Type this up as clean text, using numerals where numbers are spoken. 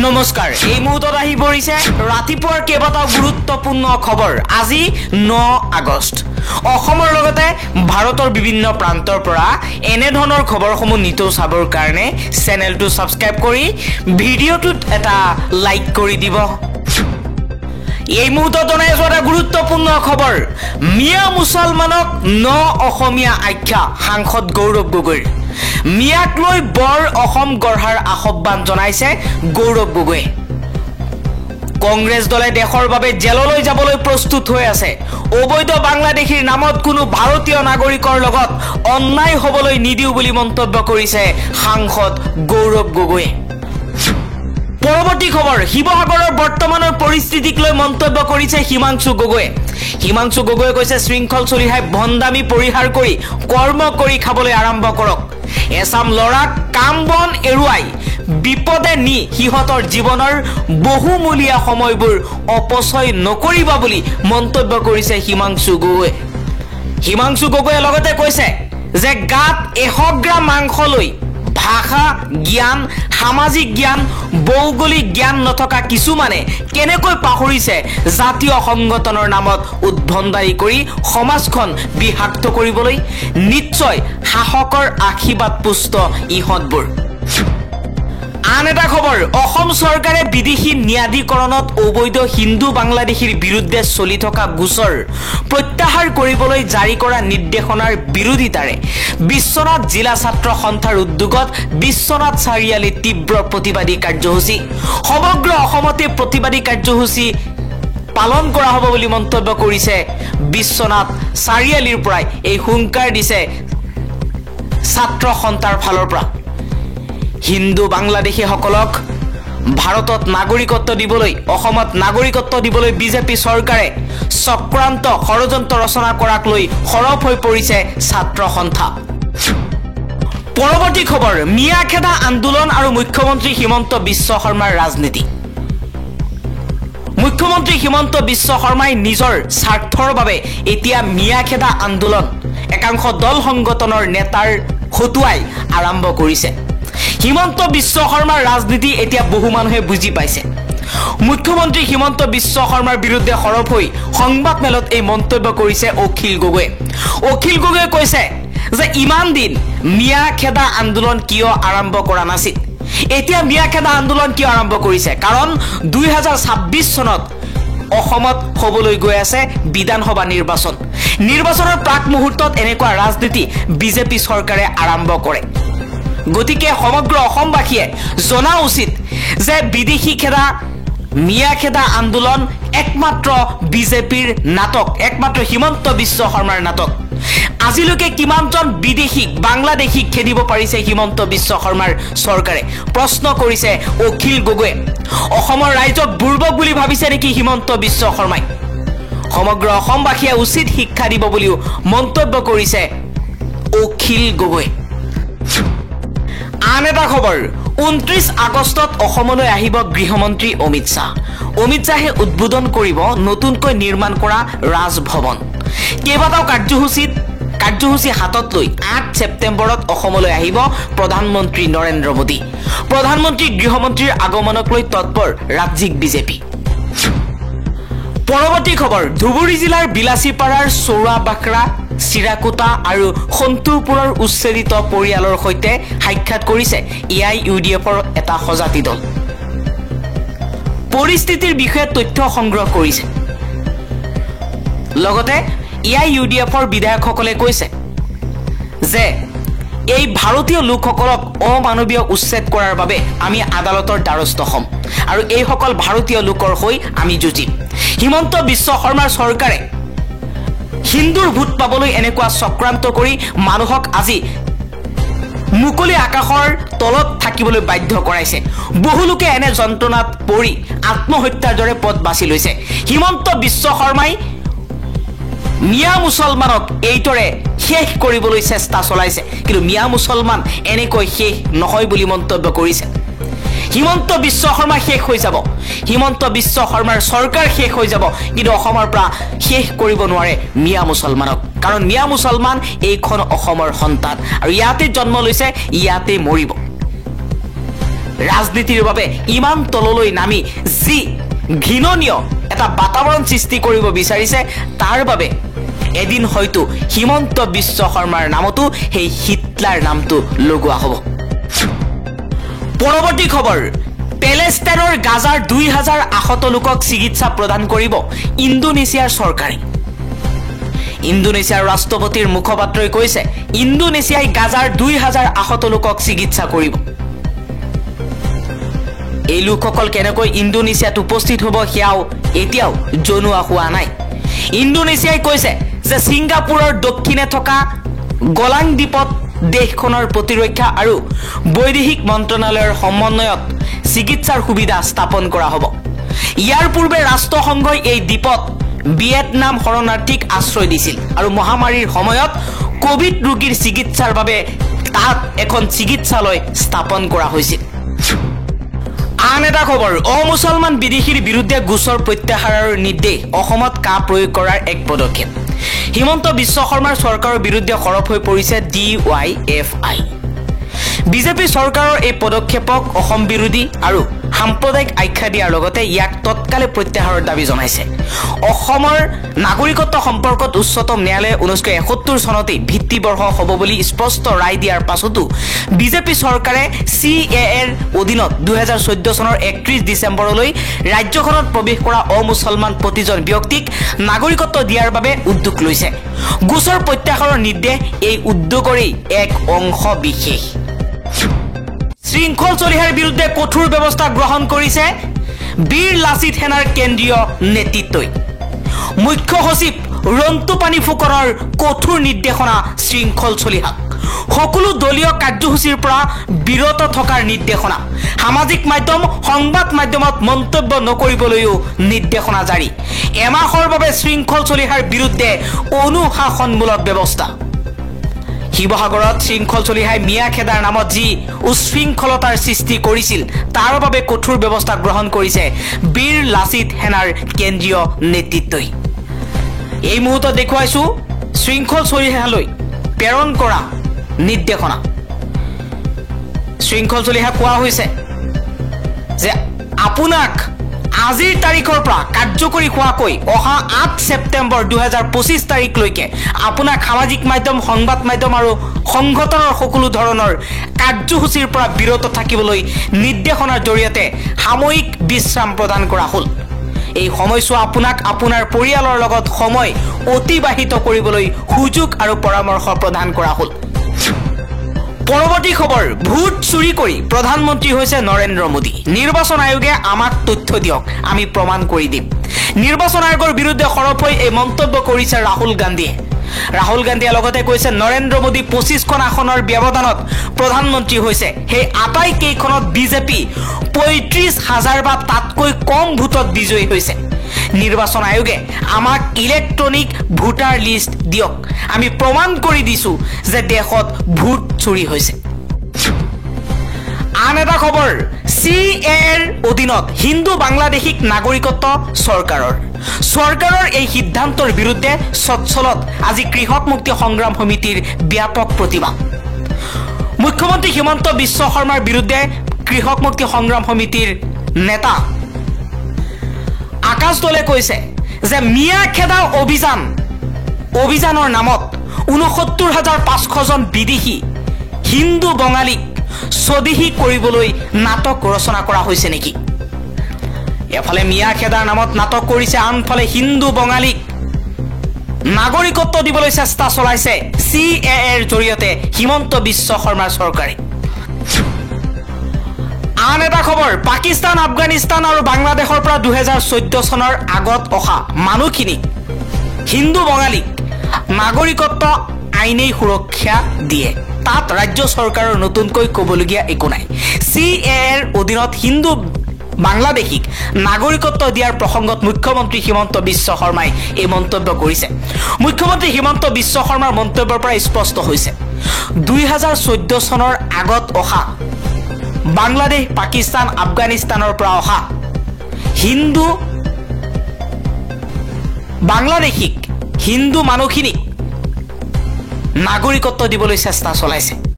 নমস্কাৰ এই মুহূৰ্তত আহি পৰিছে ৰাতিপুৱাৰ কেইবাটাও গুৰুত্বপূৰ্ণ খবৰ আজি 9 আগষ্ট অসমৰ লগতে ভাৰতৰ বিভিন্ন প্ৰান্তৰ পৰা এনে ধৰণৰ খবৰসমূহ নিতৌ চাবৰ কাৰণে চেনেলটো সাবস্ক্ৰাইব কৰি ভিডিঅ'টোত এটা লাইক কৰি দিব এই মুহূৰ্তত জনাই যোৱা গুৰুত্বপূৰ্ণ খবৰ মিয়া মুছলমানক 9 অসমীয়া আখ্যা সাংসদ গৌৰৱ গগৈৰ মিয়াক লৈ বৰ অসম গঢ়াৰ আহ্বান জনাইছে গৌৰৱ গগৈ কংগ্ৰেছ দলে দেশৰ বাবে জেললৈ যাবলৈ প্ৰস্তুত হৈ আছে অবৈধ বাংলাদেশীৰ নামত কোনো ভাৰতীয় নাগৰিকৰ লগত অন্যায় হ'বলৈ নিদিও বুলি মন্তব্য কৰিছে সাংসদ গৌৰৱ গগৈ পৰৱৰ্তী খবৰ শিৱসাগৰৰ বৰ্তমানৰ পৰিস্থিতিক লৈ মন্তব্য কৰিছে হিমাংশু গগৈয়ে কৈছে শৃংখল চলিহাই ভণ্ডামি পৰিহাৰ কৰি কৰ্ম কৰি খাবলৈ আৰম্ভ কৰক এছাম লৰাক কাম বন এৰুৱাই বিপদে নি হিহঁতৰ জীৱনৰ বহুমূলীয়া সময়বোৰ অপচয় নকৰিবা বুলি মন্তব্য কৰিছে হিমাংশু গগৈয়ে লগতে কৈছে যে গাত 100 গ্ৰাম মাংস লৈ ভাষা জ্ঞান সামাজিক জ্ঞান ভৌগোলিক জ্ঞান নথকা কিছুমানে কেনেকৈ পাহৰিছে জাতীয় সংগঠনৰ নামত উদ্ভণ্ডালি কৰি সমাজখন বিহাক্ত কৰিবলৈ নিশ্চয় শাসকৰ আশীৰ্বাদ পুষ্ট ইহঁতবোৰ আন এটা খবৰ অসম চৰকাৰে বিদেশী ন্যায়াধিকৰণত অবৈধ হিন্দু বাংলাদেশীৰ বিৰুদ্ধে চলি থকা গোচৰ প্ৰত্যাহাৰ কৰিবলৈ জাৰি কৰা নিৰ্দেশনাৰ বিৰোধিতাৰে বিশ্বনাথ জিলা ছাত্ৰ সন্থাৰ উদ্যোগত বিশ্বনাথ চাৰিআলি তীব্ৰ প্ৰতিবাদী কাৰ্যসূচী সমগ্ৰ অসমতে প্ৰতিবাদী কাৰ্যসূচী পালন কৰা হ'ব বুলি মন্তব্য কৰিছে বিশ্বনাথ চাৰিআলিৰ পৰা এই হুংকাৰ দিছে ছাত্ৰ সন্থাৰ ফালৰ পৰা হিন্দু বাংলাদেশী সকলক ভাৰতত নাগৰিকত্ব দিবলৈ অসমত নাগৰিকত্ব দিবলৈ বিজেপি চৰকাৰে চক্ৰান্ত ষড়যন্ত্ৰ ৰচনা কৰাক লৈ সৰব হৈ পৰিছে ছাত্ৰ সন্থা পৰৱৰ্তী খবৰ মিয়াখেদা আন্দোলন আৰু মুখ্যমন্ত্ৰী হিমন্ত বিশ্ব শৰ্মাৰ ৰাজনীতি মুখ্যমন্ত্ৰী হিমন্ত বিশ্ব শৰ্মাই নিজৰ স্বাৰ্থৰ বাবে এতিয়া মিয়াখেদা আন্দোলন একাংশ দল সংগঠনৰ নেতাৰ হতুৱাই আৰম্ভ কৰিছে হিমন্ত বিশ্ব শৰ্মাৰ ৰাজনীতি এতিয়া বহু মানুহে বুজি পাইছে মুখ্যমন্ত্ৰী হিমন্ত বিশ্ব শৰ্মাৰ বিৰুদ্ধে সৰব হৈ সংবাদ মেলত এই মন্তব্য কৰিছে অখিল গগৈয়ে কৈছে যে ইমান দিন মিয়াখেদা আন্দোলন কিয় আৰম্ভ কৰা নাছিল এতিয়া মিয়াখেদা আন্দোলন কিয় আৰম্ভ কৰিছে কাৰণ 2026 চনত অসমত হ'বলৈ গৈ আছে বিধানসভা নিৰ্বাচনৰ প্ৰাক মুহূৰ্তত এনেকুৱা ৰাজনীতি বিজেপি চৰকাৰে আৰম্ভ কৰে গতিকে সমগ্ৰ অসমবাসীয়ে জনা উচিত যে বিদেশী খেদা মিয়াখেদা আন্দোলন একমাত্ৰ বিজেপিৰ নাটক একমাত্ৰ হিমন্ত বিশ্ব শৰ্মাৰ নাটক আজিলৈকে কিমানজন বিদেশীক বাংলাদেশীক খেদিব পাৰিছে হিমন্ত বিশ্ব শৰ্মাৰ চৰকাৰে প্ৰশ্ন কৰিছে অখিল গগৈয়ে অসমৰ ৰাইজক বুৰ্বক বুলি ভাবিছে নেকি হিমন্ত বিশ্ব শৰ্মাই সমগ্ৰ অসমবাসীয়ে উচিত শিক্ষা দিব বুলিও মন্তব্য কৰিছে অখিল গগৈ আন এটা খবৰ 29 আগষ্টত অসমলৈ আহিব গৃহমন্ত্ৰী অমিত শাহে উদ্বোধন কৰিব নতুনকৈ নিৰ্মাণ কৰা ৰাজভৱন কেইবাটাও কাৰ্যসূচী হাতত লৈ 8 ছেপ্টেম্বৰত অসমলৈ আহিব প্ৰধানমন্ত্ৰী নৰেন্দ্ৰ মোদী প্ৰধানমন্ত্ৰী গৃহমন্ত্ৰীৰ আগমনক লৈ তৎপৰ ৰাজ্যিক বিজেপি পৰৱৰ্তী খবৰ ধুবুৰী জিলাৰ বিলাসীপাৰাৰ চৌৰাবাকৰা চিৰাকুটা আৰু সন্তুৰপুৰৰ উচ্ছেদিত পৰিয়ালৰ সৈতে সাক্ষাৎ কৰিছে AIUDFৰ এটা সজাতি দল পৰিস্থিতিৰ বিষয়ে তথ্য সংগ্ৰহ কৰিছে লগতে AIUDFৰ বিধায়কসকলে কৈছে যে এই ভাৰতীয় লোকসকলক অমানৱীয় উচ্ছেদ কৰাৰ বাবে আমি আদালতৰ দ্বাৰস্থ হ'ম আৰু এই সকল ভাৰতীয় লোকৰ হৈ আমি যুঁজিম হিমন্ত বিশ্ব শৰ্মাৰ চৰকাৰে হিন্দুৰ ভোট পাবলৈ এনেকুৱা চক্ৰান্ত কৰি মানুহক আজি মুকলি আকাশৰ তলত থাকিবলৈ বাধ্য কৰাইছে বহু লোকে এনে যন্ত্ৰণাত পৰি আত্মহত্যাৰ দৰে পথ বাছি লৈছে হিমন্ত বিশ্ব শৰ্মাই মিয়া মুছলমানক এইদৰে শেষ কৰিবলৈ চেষ্টা চলাইছে কিন্তু মিয়া মুছলমান এনেকৈ শেষ নহয় বুলি মন্তব্য কৰিছে হিমন্ত বিশ্ব শৰ্মা শেষ হৈ যাব হিমন্ত বিশ্ব শৰ্মাৰ চৰকাৰ শেষ হৈ যাব কিন্তু অসমৰ পৰা শেষ কৰিব নোৱাৰে মিয়া মুছলমানক কাৰণ মিয়া মুছলমান এইখন অসমৰ সন্তান আৰু ইয়াতে জন্ম লৈছে ইয়াতে মৰিব ৰাজনীতিৰ বাবে ইমান তললৈ নামি যি ঘৃণনীয় এটা বাতাবৰণ সৃষ্টি কৰিব বিচাৰিছে তাৰ বাবে এদিন হয়তো হিমন্ত বিশ্ব শৰ্মাৰ নামতো সেই হিটলাৰ নামটো লগোৱা হ'ব। পৰৱৰ্তী খবৰ, পেলেষ্টাইনৰ গাজাৰ ২,০০০ আহত লোকক চিকিৎসা প্ৰদান কৰিব ইণ্ডোনেছিয়াৰ চৰকাৰে। ইণ্ডোনেছিয়াৰ ৰাষ্ট্ৰপতিৰ মুখপাত্ৰই কৈছে ইণ্ডোনেছিয়াই গাজাৰ ২,০০০ আহত লোকক চিকিৎসা কৰিব। এই লোকসকল কেনেকৈ ইণ্ডোনেছিয়াত উপস্থিত হ'ব সেয়াও এতিয়াও জনোৱা হোৱা নাই। ইণ্ডোনেছিয়াই কৈছে যে ছিংগাপুৰৰ দক্ষিণে থকা গলাং দ্বীপত দেশখনৰ প্ৰতিৰক্ষা আৰু বৈদেশিক মন্ত্ৰণালয়ৰ সমন্বয়ত চিকিৎসাৰ সুবিধা স্থাপন কৰা হ'ব। ইয়াৰ পূৰ্বে ৰাষ্ট্ৰসংঘই এই দ্বীপত ভিয়েটনাম শৰণাৰ্থীক আশ্ৰয় দিছিল আৰু মহামাৰীৰ সময়ত কোভিড ৰোগীৰ চিকিৎসাৰ বাবে তাত এখন চিকিৎসালয় স্থাপন কৰা হৈছিল। আন এটা খবৰ, অমুছলমান বিদেশীৰ বিৰুদ্ধে গোচৰ প্ৰত্যাহাৰৰ নিৰ্দেশ, অসমত কা প্ৰয়োগ কৰাৰ এক পদক্ষেপ। হিমন্ত বিশ্ব শৰ্মাৰ চৰকাৰৰ বিৰুদ্ধে সৰব হৈ পৰিছে DYFI। বিজেপি চৰকাৰৰ এই পদক্ষেপক অসম বিৰোধী আৰু সাম্প্ৰদায়িক আখ্যা দিয়াৰ লগতে ইয়াক তৎকালে প্ৰত্যাহাৰৰ দাবী জনাইছে। অসমৰ নাগৰিকত্ব সম্পৰ্কত উচ্চতম ন্যায়ালয়ে 1971 চনতেই ভিত্তিবৰ্ষ হ'ব বুলি স্পষ্ট ৰায় দিয়াৰ পাছতো বিজেপি চৰকাৰে CAAৰ অধীনত 2014 চনৰ 31 ডিচেম্বৰলৈ ৰাজ্যখনত প্ৰৱেশ কৰা অমুছলমান প্ৰতিজন ব্যক্তিক নাগৰিকত্ব দিয়াৰ বাবে উদ্যোগ লৈছে। গোচৰ প্ৰত্যাহাৰৰ নিৰ্দেশ এই উদ্যোগৰেই এক অংশ বিশেষ। শৃংখল চলিহাৰ বিৰুদ্ধে কঠোৰ ব্যৱস্থা গ্ৰহণ কৰিছে বীৰ লাচিত সেনাৰ কেন্দ্ৰীয় নেতৃত্বই। মুখ্য সচিব ৰন্তু পানী ফুকনৰ কঠোৰ নিৰ্দেশনা শৃংখল চলিহাক। সকলো দলীয় কাৰ্যসূচীৰ পৰা বিৰত থকাৰ নিৰ্দেশনা। সামাজিক মাধ্যম সংবাদ মাধ্যমত মন্তব্য নকৰিবলৈও নিৰ্দেশনা জাৰি। এমাহৰ বাবে শৃংখল চলিহাৰ বিৰুদ্ধে অনুশাসনমূলক ব্যৱস্থা। শিৱসাগৰত শৃংখল চলিহাই মিয়াখেদাৰ নামত যি উশৃংখলতাৰ সৃষ্টি কৰিছিল তাৰ বাবে কঠোৰ ব্যৱস্থা গ্ৰহণ কৰিছে বীৰ লাচিত সেনাৰ কেন্দ্ৰীয় নেতৃত্বই। এই মুহূৰ্তত দেখুৱাইছো শৃংখল চলিহালৈ প্ৰেৰণ কৰা নিৰ্দেশনা। শৃংখল চলিহা কোৱা হৈছে যে আপোনাক আজিৰ তাৰিখৰ পৰা কাৰ্যকৰী হোৱাকৈ অহা 8 ছেপ্টেম্বৰ 2025 তাৰিখলৈকে আপোনাক সামাজিক মাধ্যম সংবাদ মাধ্যম আৰু সংগঠনৰ সকলো ধৰণৰ কাৰ্যসূচীৰ পৰা বিৰত থাকিবলৈ নিৰ্দেশনাৰ জৰিয়তে সাময়িক বিশ্ৰাম প্ৰদান কৰা হ'ল। এই সময়ছোৱা আপোনাক আপোনাৰ পৰিয়ালৰ লগত সময় অতিবাহিত কৰিবলৈ সুযোগ আৰু পৰামৰ্শ প্ৰদান কৰা হ'ল। পৰৱৰ্তী খবৰ, ভোট চুৰি কৰি প্ৰধানমন্ত্ৰী হৈছে নৰেন্দ্ৰ মোদী। নিৰ্বাচন আয়োগে আমাক তথ্য দিয়ক, আমি প্ৰমাণ কৰি দিম। নিৰ্বাচন আয়োগৰ বিৰুদ্ধে সৰব হৈ এই মন্তব্য কৰিছে ৰাহুল গান্ধীয়ে। ৰাহুল গান্ধীয়ে লগতে কৈছে নৰেন্দ্ৰ মোদী 25খন আসনৰ ব্যৱধানত প্ৰধানমন্ত্ৰী হৈছে। সেই আটাইকেইখনত বিজেপি 35,000 বা তাতকৈ কম ভোটত বিজয়ী হৈছে। নিৰ্বাচন আয়োগে আমাক ইলেক্ট্ৰনিক ভোটাৰ লিষ্ট দিয়ক, আমি প্ৰমাণ কৰি দিছো যে দেশত ভোট চুৰি হৈছে। আন এটা খবৰ, CAAৰ অধীনত হিন্দু বাংলাদেশীক নাগৰিকত্ব চৰকাৰৰ এই সিদ্ধান্তৰ বিৰুদ্ধে চচ্চলত আজি কৃষক মুক্তি সংগ্ৰাম সমিতিৰ ব্যাপক প্ৰতিবাদ। মুখ্যমন্ত্ৰী হিমন্ত বিশ্ব শৰ্মাৰ বিৰুদ্ধে কৃষক মুক্তি সংগ্ৰাম সমিতিৰ নেতা আকাশ দলে কৈছে যে মিয়াখেদা অভিযানৰ নামত 69,500 জন বিদেশী হিন্দু বঙালীক স্বদেশী কৰিবলৈ নাটক ৰচনা কৰা হৈছে নেকি? এফালে মিয়াখেদাৰ নামত নাটক কৰিছে, আনফালে হিন্দু বঙালীক নাগৰিকত্ব দিবলৈ চেষ্টা চলাইছে CAAৰ জৰিয়তে হিমন্ত বিশ্ব শৰ্মাৰ চৰকাৰে। আন এটা খবৰ, পাকিস্তান, আফগানিস্তান আৰু বাংলাদেশৰ পৰা 2014 চনৰ আগত অহা মানুহখিনিক হিন্দু বঙালীক নাগৰিকত্ব আইনেই সুৰক্ষা দিয়ে। তাত ৰাজ্য চৰকাৰৰ নতুনকৈ ক'বলগীয়া একো নাই। CAAৰ অধীনত হিন্দু বাংলাদেশীক নাগৰিকত্ব দিয়াৰ প্ৰসংগত মুখ্যমন্ত্ৰী হিমন্ত বিশ্ব শৰ্মাই এই মন্তব্য কৰিছে। মুখ্যমন্ত্ৰী হিমন্ত বিশ্ব শৰ্মাৰ মন্তব্যৰ পৰা স্পষ্ট হৈছে 2014 চনৰ আগত অহা বাংলাদেশ, পাকিস্তান, আফগানিস্তানৰ পৰা অহা হিন্দু বাংলাদেশীক হিন্দু মানুহখিনিক নাগৰিকত্ব দিবলৈ চেষ্টা চলাইছে।